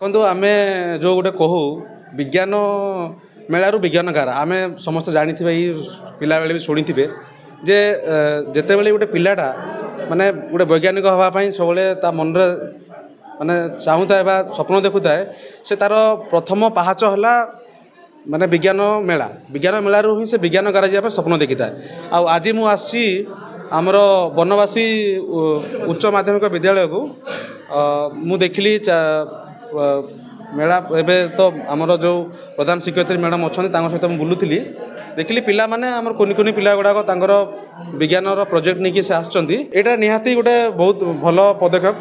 देखो आम जो गोटे कहू विज्ञान मेलू विज्ञान गार आम समस्त जानी पिला बेले भी शुणी थे जे जिते बड़े गोटे पिलाटा माने गोटे वैज्ञानिक हाँपाई सब मन माने चाहूता स्वप्न देखुए से तार प्रथम पाहाच है माने विज्ञान मेलू ही से विज्ञान गार जाए स्वप्न देखी था। आज मुझे आमर बनवासी उच्च माध्यमिक विद्यालय को मु देखली मेला एवं तो आमर जो प्रधान शिक्षयित्री मैडम अच्छा सहित मुझे बुलूली देखिली पिला माने आमर कुनि कुनि पिला गुड़ाक विज्ञान प्रोजेक्ट नहीं से आसटा निहाती गोटे बहुत भल पदक्षेप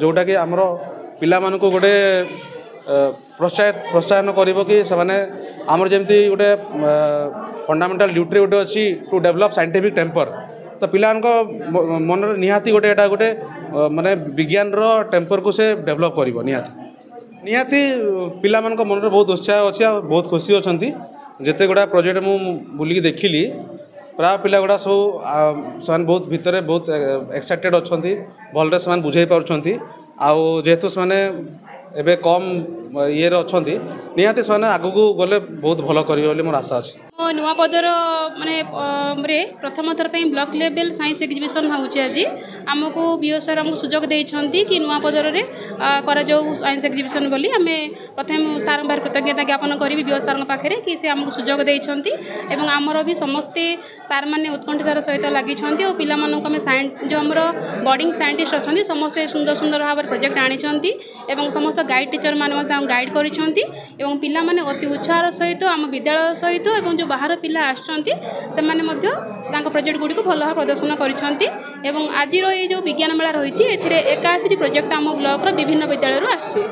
जोटा कि आमर पिला मानकु गोटे प्रोत्साहन करिवो कि से आमर जमी गोटे फंडामेंटल ड्यूटी गोटे अच्छी टू डेवलप साइंटिफिक टेम्पर तो पिला मन निहाती गोटे गोटे माने विज्ञान टेम्पर को से डेवलप कर निहाती पिला मन मन बहुत उत्साह अच्छी बहुत खुशी अच्छा जिते गुड़ा प्रोजेक्ट मु बुलिकी देखिली प्राय पिला गुड़ा सब से बहुत भितर बहुत एक्साइटेड अच्छा भलरे से बुझे पार्टी जेहेतु से एबे कम ये अच्छा निहाती से आगू गले बहुत भल कर मोर आशा अच्छी नुआपदर माने प्रथम थर पे ब्लॉक लेवल साइंस एग्जीबिशन होउची आज आमको बीओ सर आमको सुजोग देइछंती कि नुआपदर रे करा जो साइंस एग्जीबिशन बोली आमे प्रथम सार बार कृतज्ञता ज्ञापन करी बीओ सर पाखरे कि से आमको सुजोग देइछंती एवं आमर भी समस्ते सार माने उत्कंठितार सहित लागिछंती और पिला मानक आमे जो हमर बॉडिंग साइंटिस्ट अछंती समस्ते सुंदर सुंदर भाव प्रोजेक्ट आनिछंती एवं समस्त गाइड टीचर माने गाइड करिछंती एवं पिला माने अति उत्साह सहित आम विद्यालय सहित एवं जो बाहर पिला आसछंती सेमाने मध्य तांको प्रोजेक्ट गुडी को भल भाव प्रदर्शन करिछंती एवं आज ये जो विज्ञान मेला रही 81 प्रोजेक्ट आम ब्लॉक विभिन्न विद्यालय आछि।